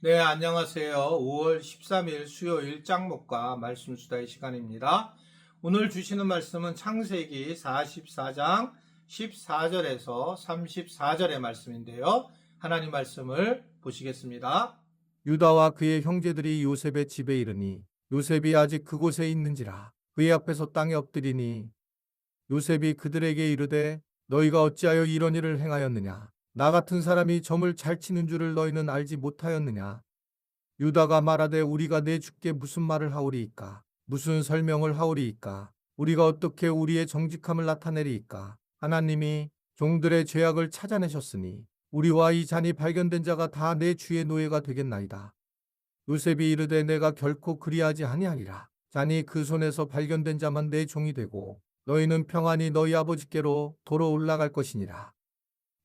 네, 안녕하세요. 5월 13일 수요일 짱목과 말씀 수다의 시간입니다. 오늘 주시는 말씀은 창세기 44장 14절에서 34절의 말씀인데요. 하나님 말씀을 보시겠습니다. 유다와 그의 형제들이 요셉의 집에 이르니 요셉이 아직 그곳에 있는지라 그의 앞에서 땅에 엎드리니 요셉이 그들에게 이르되 너희가 어찌하여 이런 일을 행하였느냐 나 같은 사람이 점을 잘 치는 줄을 너희는 알지 못하였느냐. 유다가 말하되 우리가 내 주께 무슨 말을 하오리이까 무슨 설명을 하오리이까 우리가 어떻게 우리의 정직함을 나타내리이까. 하나님이 종들의 죄악을 찾아내셨으니 우리와 이 잔이 발견된 자가 다 내 주의 노예가 되겠나이다. 요셉이 이르되 내가 결코 그리하지 아니하리라. 잔이 그 손에서 발견된 자만 내 종이 되고 너희는 평안히 너희 아버지께로 도로 올라갈 것이니라.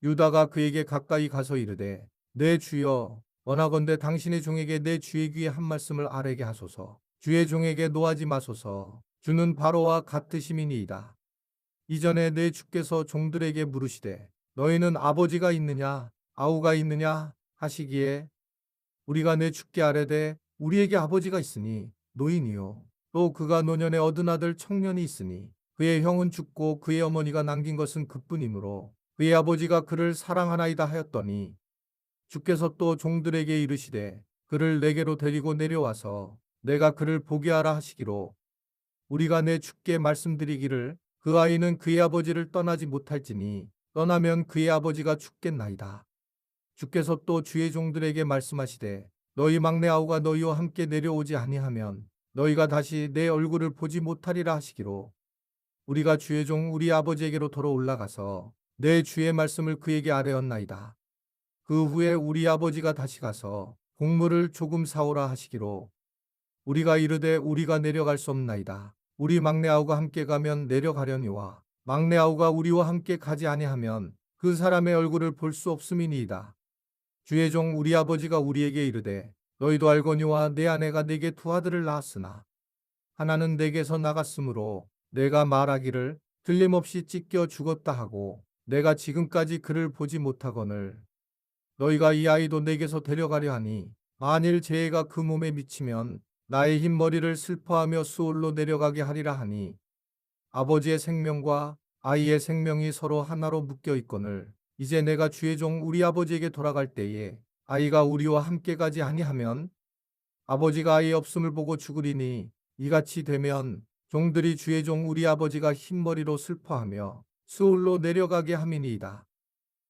유다가 그에게 가까이 가서 이르되 내 주여 원하건대 당신의 종에게 내 주의 귀에 한 말씀을 아뢰게 하소서. 주의 종에게 노하지 마소서. 주는 바로와 같으심이니이다. 이전에 내 주께서 종들에게 물으시되 너희는 아버지가 있느냐 아우가 있느냐 하시기에 우리가 내 주께 아뢰되 우리에게 아버지가 있으니 노인이요 또 그가 노년에 얻은 아들 청년이 있으니 그의 형은 죽고 그의 어머니가 남긴 것은 그뿐이므로 그의 아버지가 그를 사랑하나이다 하였더니 주께서 또 종들에게 이르시되 그를 내게로 데리고 내려와서 내가 그를 보게 하라 하시기로 우리가 내 주께 말씀드리기를 그 아이는 그의 아버지를 떠나지 못할지니 떠나면 그의 아버지가 죽겠나이다. 주께서 또 주의 종들에게 말씀하시되 너희 막내 아우가 너희와 함께 내려오지 아니하면 너희가 다시 내 얼굴을 보지 못하리라 하시기로 우리가 주의 종 우리 아버지에게로 돌아 올라가서 내 주의 말씀을 그에게 아뢰었나이다. 그 후에 우리 아버지가 다시 가서 곡물을 조금 사오라 하시기로 우리가 이르되 우리가 내려갈 수 없나이다. 우리 막내 아우가 함께 가면 내려가려니와 막내 아우가 우리와 함께 가지 아니하면 그 사람의 얼굴을 볼 수 없음이니이다. 주의 종 우리 아버지가 우리에게 이르되 너희도 알거니와 내 아내가 내게 두 아들을 낳았으나 하나는 내게서 나갔으므로 내가 말하기를 틀림없이 찢겨 죽었다 하고 내가 지금까지 그를 보지 못하거늘 너희가 이 아이도 내게서 데려가려 하니 만일 재해가 그 몸에 미치면 나의 흰 머리를 슬퍼하며 수올로 내려가게 하리라 하니 아버지의 생명과 아이의 생명이 서로 하나로 묶여 있거늘 이제 내가 주의 종 우리 아버지에게 돌아갈 때에 아이가 우리와 함께 가지 아니하면 아버지가 아이 없음을 보고 죽으리니 이같이 되면 종들이 주의 종 우리 아버지가 흰머리로 슬퍼하며 수울로 내려가게 함이니이다.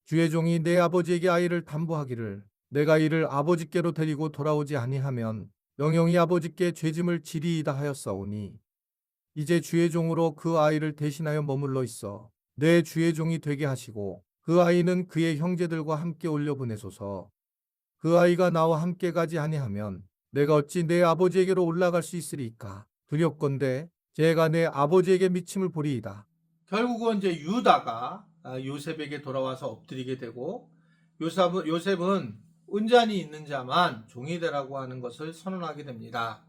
주의 종이 내 아버지에게 아이를 담보하기를 내가 이를 아버지께로 데리고 돌아오지 아니하면 영영이 아버지께 죄짐을 지리이다 하였사오니 이제 주의 종으로 그 아이를 대신하여 머물러 있어 내 주의 종이 되게 하시고 그 아이는 그의 형제들과 함께 올려보내소서. 그 아이가 나와 함께 가지 아니하면 내가 어찌 내 아버지에게로 올라갈 수 있으리이까. 두렵건대 제가 내 아버지에게 미침을 보리이다. 결국은 이제 유다가 요셉에게 돌아와서 엎드리게 되고 요셉은 은잔이 있는 자만 종이 되라고 하는 것을 선언하게 됩니다.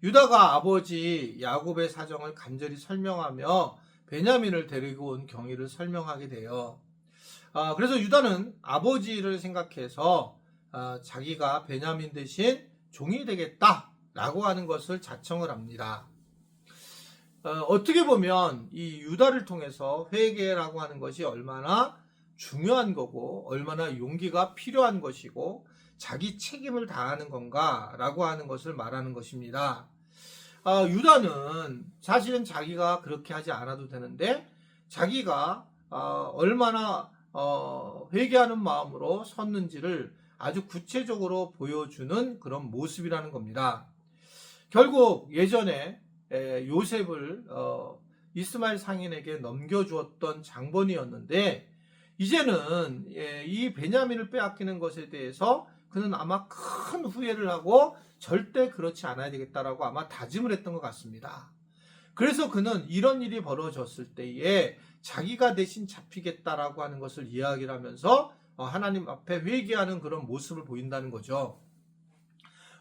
유다가 아버지 야곱의 사정을 간절히 설명하며 베냐민을 데리고 온 경위를 설명하게 돼요. 그래서 유다는 아버지를 생각해서 자기가 베냐민 대신 종이 되겠다라고 하는 것을 자청을 합니다. 어떻게 보면 이 유다를 통해서 회개라고 하는 것이 얼마나 중요한 거고 얼마나 용기가 필요한 것이고 자기 책임을 다하는 건가라고 하는 것을 말하는 것입니다. 유다는 사실은 자기가 그렇게 하지 않아도 되는데 자기가 얼마나 회개하는 마음으로 섰는지를 아주 구체적으로 보여주는 그런 모습이라는 겁니다. 결국 예전에 요셉을 이스마엘 상인에게 넘겨주었던 장본이었는데 이제는 이 베냐민을 빼앗기는 것에 대해서 그는 아마 큰 후회를 하고 절대 그렇지 않아야 되겠다라고 아마 다짐을 했던 것 같습니다. 그래서 그는 이런 일이 벌어졌을 때에 자기가 대신 잡히겠다라고 하는 것을 이야기를 하면서 하나님 앞에 회개하는 그런 모습을 보인다는 거죠.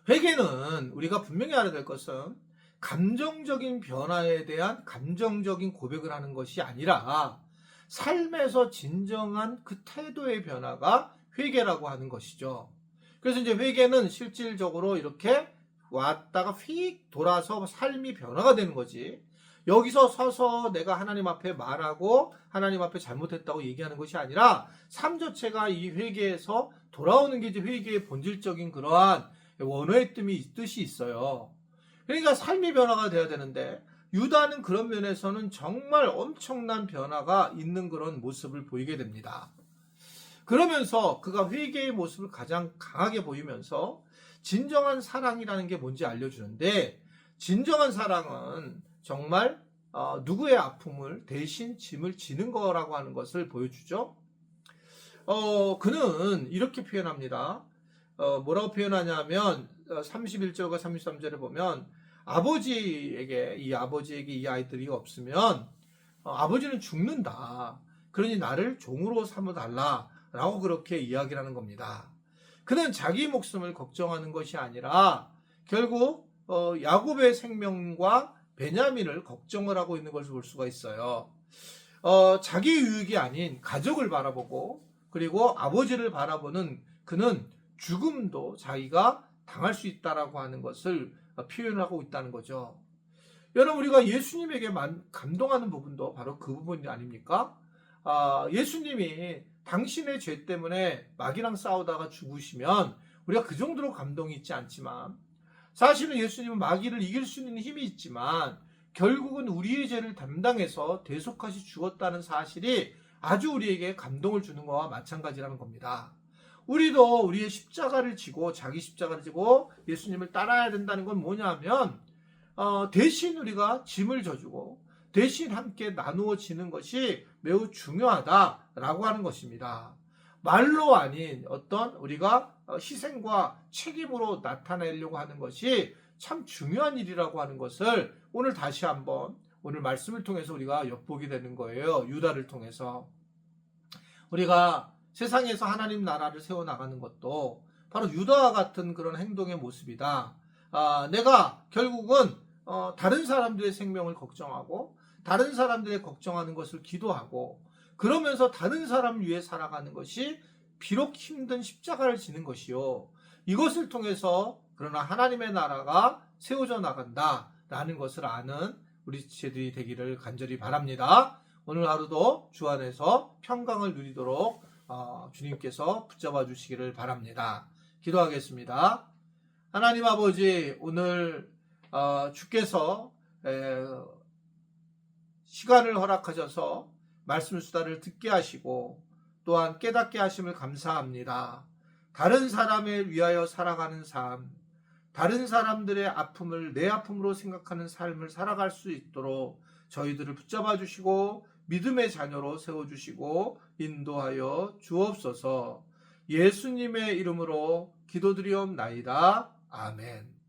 회개는 우리가 분명히 알아야 될 것은 감정적인 변화에 대한 감정적인 고백을 하는 것이 아니라 삶에서 진정한 그 태도의 변화가 회개라고 하는 것이죠. 그래서 이제 회개는 실질적으로 이렇게 왔다가 휙 돌아서 삶이 변화가 되는 거지. 여기서 서서 내가 하나님 앞에 말하고 하나님 앞에 잘못했다고 얘기하는 것이 아니라 삶 자체가 이 회개에서 돌아오는 게 이제 회개의 본질적인 그러한 원어의 뜻이 있어요. 그러니까 삶의 변화가 돼야 되는데 유다는 그런 면에서는 정말 엄청난 변화가 있는 그런 모습을 보이게 됩니다. 그러면서 그가 회개의 모습을 가장 강하게 보이면서 진정한 사랑이라는 게 뭔지 알려주는데, 진정한 사랑은 정말 누구의 아픔을 대신 짐을 지는 거라고 하는 것을 보여주죠. 그는 이렇게 표현합니다. 뭐라고 표현하냐면 31절과 33절에 보면 아버지에게 이 아이들이 없으면 아버지는 죽는다. 그러니 나를 종으로 삼아달라 라고 그렇게 이야기를 하는 겁니다. 그는 자기 목숨을 걱정하는 것이 아니라 결국 야곱의 생명과 베냐민을 걱정을 하고 있는 것을 볼 수가 있어요. 자기 유익이 아닌 가족을 바라보고 그리고 아버지를 바라보는 그는 죽음도 자기가 당할 수 있다라고 하는 것을 표현하고 있다는 거죠. 여러분, 우리가 예수님에게 감동하는 부분도 바로 그 부분이 아닙니까? 예수님이 당신의 죄 때문에 마귀랑 싸우다가 죽으시면 우리가 그 정도로 감동이 있지 않지만, 사실은 예수님은 마귀를 이길 수 있는 힘이 있지만 결국은 우리의 죄를 담당해서 대속하시 죽었다는 사실이 아주 우리에게 감동을 주는 것과 마찬가지라는 겁니다. 우리도 우리의 십자가를 지고 자기 십자가를 지고 예수님을 따라야 된다는 건 뭐냐면 대신 우리가 짐을 져주고 대신 함께 나누어지는 것이 매우 중요하다라고 하는 것입니다. 말로 아닌 어떤 우리가 희생과 책임으로 나타내려고 하는 것이 참 중요한 일이라고 하는 것을 오늘 다시 한번 오늘 말씀을 통해서 우리가 엿보게 되는 거예요. 유다를 통해서. 우리가 세상에서 하나님 나라를 세워나가는 것도 바로 유다와 같은 그런 행동의 모습이다. 내가 결국은 다른 사람들의 생명을 걱정하고 다른 사람들의 걱정하는 것을 기도하고 그러면서 다른 사람을 위해 살아가는 것이 비록 힘든 십자가를 지는 것이요. 이것을 통해서 그러나 하나님의 나라가 세워져 나간다라는 것을 아는 우리 지체들이 되기를 간절히 바랍니다. 오늘 하루도 주 안에서 평강을 누리도록 주님께서 붙잡아 주시기를 바랍니다. 기도하겠습니다. 하나님 아버지, 오늘 주께서 시간을 허락하셔서 말씀 수다를 듣게 하시고 또한 깨닫게 하심을 감사합니다. 다른 사람을 위하여 살아가는 삶, 다른 사람들의 아픔을 내 아픔으로 생각하는 삶을 살아갈 수 있도록 저희들을 붙잡아 주시고 믿음의 자녀로 세워주시고 인도하여 주옵소서. 예수님의 이름으로 기도드리옵나이다. 아멘.